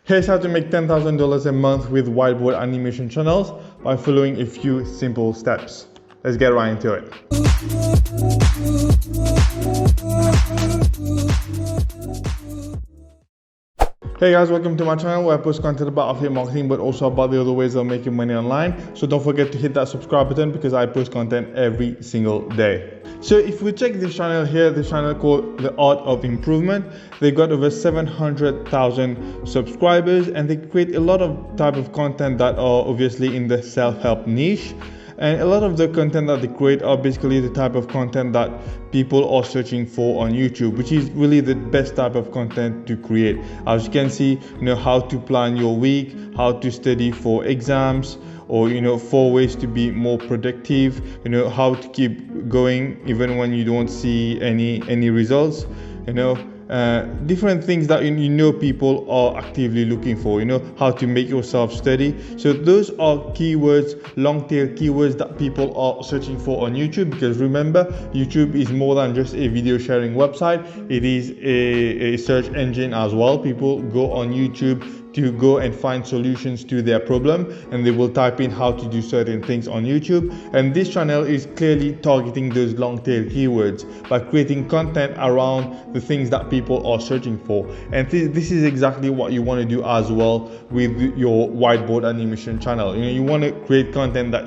Here's how to make $10,000 a month with whiteboard animation channels by following a few simple steps. Let's get right into it. Hey guys, welcome to my channel where I post content about affiliate marketing but also about the other ways of making money online. So don't forget to hit that subscribe button because I post content every single day. So if we check this channel here, the channel called The Art of Improvement, they got over 700,000 subscribers and they create a lot of type of content that are obviously in the self-help niche. And a lot of the content that they create are basically the type of content that people are searching for on YouTube, which is really the best type of content to create. As you can see, how to plan your week, how to study for exams, or 4 ways to be more productive, how to keep going even when you don't see any results, different things that people are actively looking for, how to make yourself study. So those are keywords, long tail keywords that people are searching for on YouTube, because remember, YouTube is more than just a video sharing website. It is a search engine as well. People go on YouTube to go and find solutions to their problem, and they will type in how to do certain things on YouTube. And this channel is clearly targeting those long tail keywords by creating content around the things that people are searching for. And this is exactly what you want to do as well with your whiteboard animation channel. You want to create content that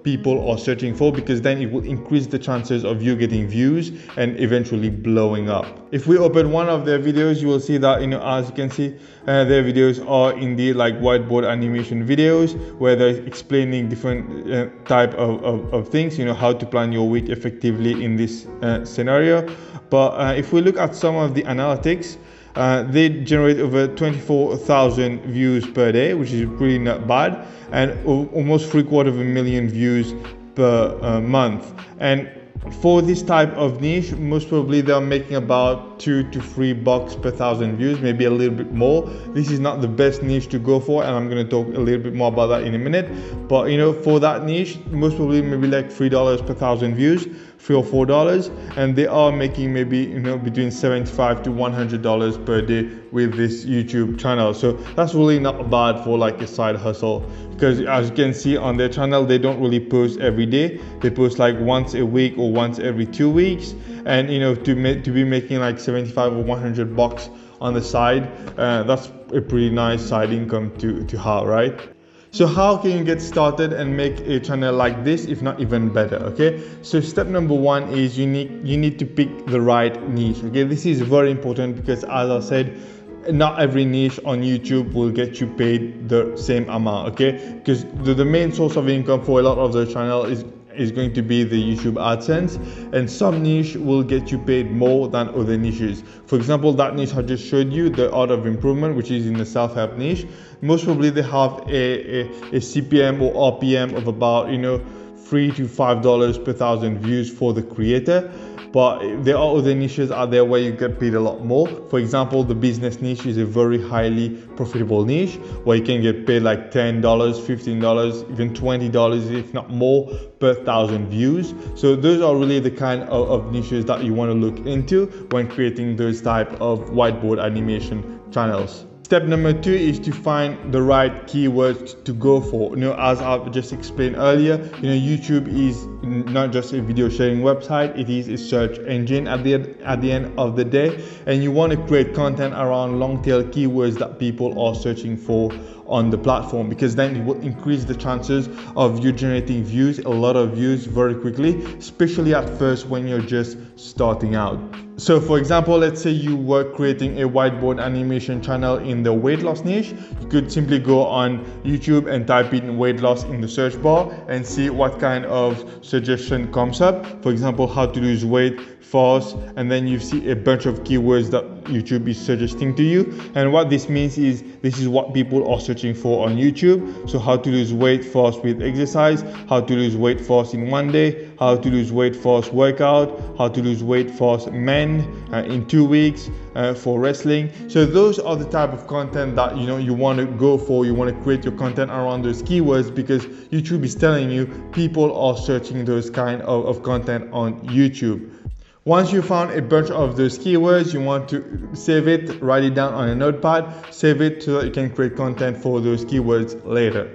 people are searching for, because then it will increase the chances of you getting views and eventually blowing up. If we open one of their videos, you will see that as you can see, their videos are indeed like whiteboard animation videos where they're explaining different type of things, how to plan your week effectively in this scenario. But if we look at some of the analytics, they generate over 24,000 views per day, which is pretty not bad, and almost $750,000 views per month. And for this type of niche, most probably they're making about $2 to $3 per thousand views, maybe a little bit more. This is not the best niche to go for, and I'm going to talk a little bit more about that in a minute. But for that niche, most probably maybe like $3 per thousand views, $3 or $4, and they are making maybe between $75 to $100 per day with this YouTube channel. So that's really not bad for like a side hustle, because as you can see on their channel, they don't really post every day. They post like once a week or once every 2 weeks, and to be making like $75 or $100 on the side, that's a pretty nice side income to have, right? So how can you get started and make a channel like this, if not even better? Okay, so step number one is you need to pick the right niche. Okay, this is very important because, as I said, not every niche on YouTube will get you paid the same amount. Okay, because the main source of income for a lot of the channel is going to be the YouTube AdSense, and some niche will get you paid more than other niches. For example, that niche I just showed you, the Art of Improvement, which is in the self-help niche, most probably they have a CPM or RPM of about $3 to $5 per thousand views for the creator. But there are other niches out there where you get paid a lot more. For example, the business niche is a very highly profitable niche where you can get paid like $10, $15, even $20, if not more, per thousand views. So those are really the kind of niches that you want to look into when creating those type of whiteboard animation channels. Step number two is to find the right keywords to go for. As I've just explained earlier, YouTube is not just a video sharing website, it is a search engine at the end of the day, and you want to create content around long tail keywords that people are searching for on the platform, because then it will increase the chances of you generating views, a lot of views very quickly, especially at first when you're just starting out. So for example, let's say you were creating a whiteboard animation channel in the weight loss niche. You could simply go on YouTube and type in weight loss in the search bar and see what kind of suggestion comes up. For example, how to lose weight fast, and then you see a bunch of keywords that YouTube is suggesting to you. And what this means is this is what people are searching for on YouTube. So how to lose weight fast with exercise, how to lose weight fast in 1 day, how to lose weight fast workout, how to lose weight fast men in 2 weeks for wrestling. So those are the type of content that you want to go for. You want to create your content around those keywords, because YouTube is telling you people are searching those kind of content on YouTube. Once you found a bunch of those keywords, you want to save it, write it down on a notepad, save it so that you can create content for those keywords later.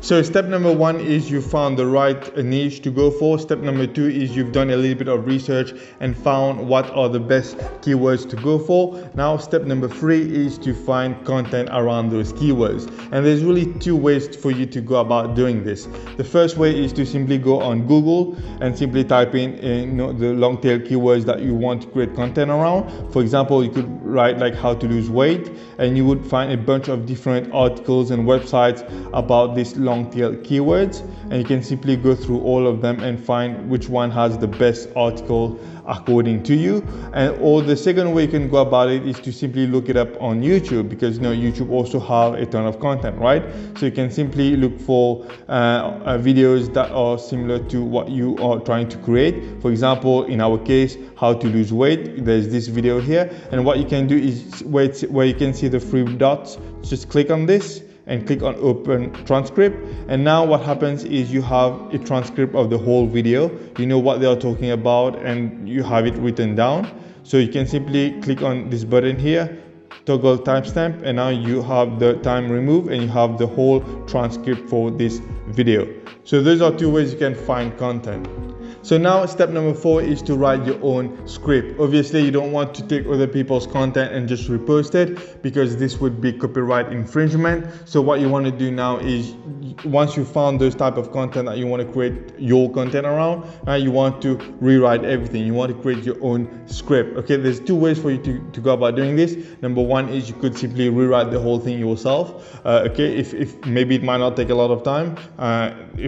So step number 1 is you found the right niche to go for. Step number 2 is you've done a little bit of research and found what are the best keywords to go for. Now step number 3 is to find content around those keywords. And there's really 2 ways for you to go about doing this. The first way is to simply go on Google and simply type in the long tail keywords that you want to create content around. For example, you could write like how to lose weight, and you would find a bunch of different articles and websites about this long tail keywords, and you can simply go through all of them and find which one has the best article according to you. Or the second way you can go about it is to simply look it up on YouTube, because YouTube also have a ton of content, right? So you can simply look for videos that are similar to what you are trying to create. For example, in our case, how to lose weight, there's this video here, and what you can do is where you can see the 3 dots, just click on this and click on open transcript, and now what happens is you have a transcript of the whole video. You know what they are talking about and you have it written down. So you can simply click on this button here, toggle timestamp, and now you have the time removed and you have the whole transcript for this video. So those are 2 ways you can find content. So now step number 4 is to write your own script. Obviously, you don't want to take other people's content and just repost it, because this would be copyright infringement. So what you want to do now is, once you found those type of content that you want to create your content around, you want to rewrite everything. You want to create your own script. Okay, there's 2 ways for you to go about doing this. Number 1 is you could simply rewrite the whole thing yourself. Okay, if maybe it might not take a lot of time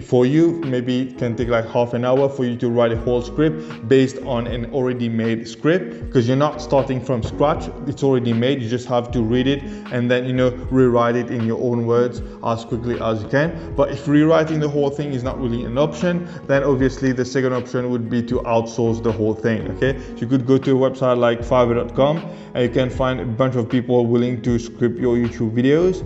for you, maybe it can take like half an hour for you to write a whole script based on an already made script, because you're not starting from scratch. It's already made. You just have to read it and then rewrite it in your own words as quickly as you can. But if rewriting the whole thing is not really an option, then obviously the second option would be to outsource the whole thing. Okay, so you could go to a website like fiverr.com and you can find a bunch of people willing to script your YouTube videos.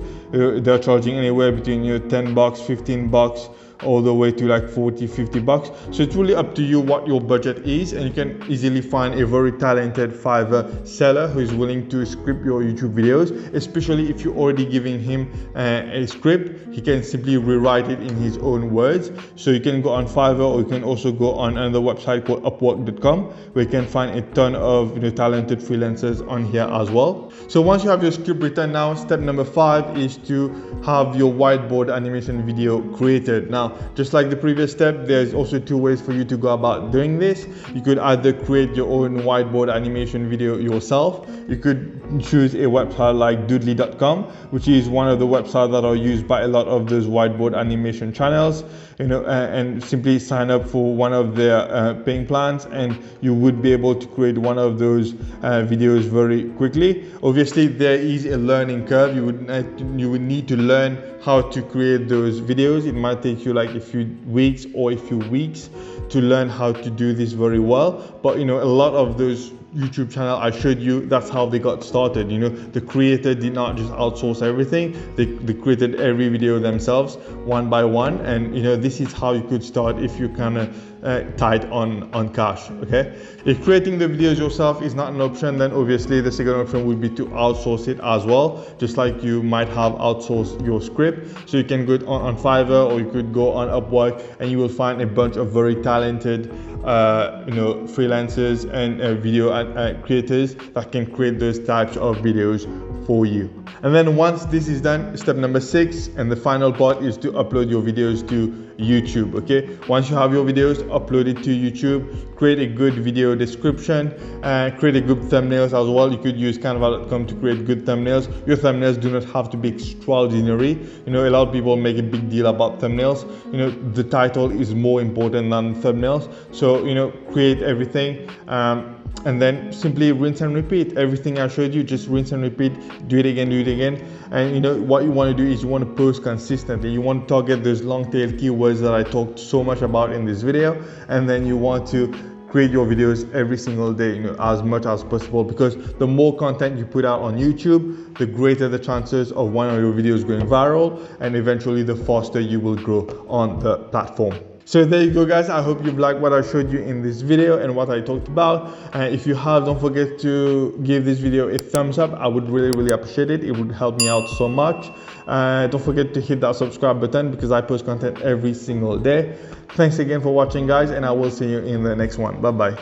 They're charging anywhere between $10, $15, all the way to like $40-50. So it's really up to you what your budget is, and you can easily find a very talented Fiverr seller who is willing to script your YouTube videos, especially if you're already giving him a script. He can simply rewrite it in his own words. So you can go on Fiverr, or you can also go on another website called upwork.com, where you can find a ton of talented freelancers on here as well. So once you have your script written, now step number 5 is to have your whiteboard animation video created. Now, just like the previous step, there's also 2 ways for you to go about doing this. You could either create your own whiteboard animation video yourself. You could choose a website like doodly.com, which is one of the websites that are used by a lot of those whiteboard animation channels, and simply sign up for one of their paying plans, and you would be able to create one of those videos very quickly. Obviously, there is a learning curve. You would need to learn how to create those videos. It might take you like a few weeks or a few weeks to learn how to do this very well. But a lot of those YouTube channel I showed you, that's how they got started. The creator did not just outsource everything. They created every video themselves one by one, and this is how you could start if you kind of tight on cash. Okay, if creating the videos yourself is not an option, then obviously the second option would be to outsource it as well, just like you might have outsourced your script. So you can go on Fiverr, or you could go on Upwork, and you will find a bunch of very talented freelancers and video creators that can create those types of videos for you. And then once this is done, step number 6 and the final part is to upload your videos to YouTube. Okay, once you have your videos, upload it to YouTube, create a good video description, create a good thumbnails as well. You could use canva.com to create good thumbnails. Your thumbnails do not have to be extraordinary. A lot of people make a big deal about thumbnails. The title is more important than thumbnails. So create everything, and then simply rinse and repeat everything I showed you. Just rinse and repeat, do it again. And what you want to do is you want to post consistently. You want to target those long tail keywords that I talked so much about in this video, and then you want to create your videos every single day, as much as possible, because the more content you put out on YouTube, the greater the chances of one of your videos going viral, and eventually the faster you will grow on the platform. So there you go, guys. I hope you've liked what I showed you in this video and what I talked about. If you have, don't forget to give this video a thumbs up. I would really appreciate it. It would help me out so much. Don't forget to hit that subscribe button because I post content every single day. Thanks again for watching, guys, and I will see you in the next one. Bye bye.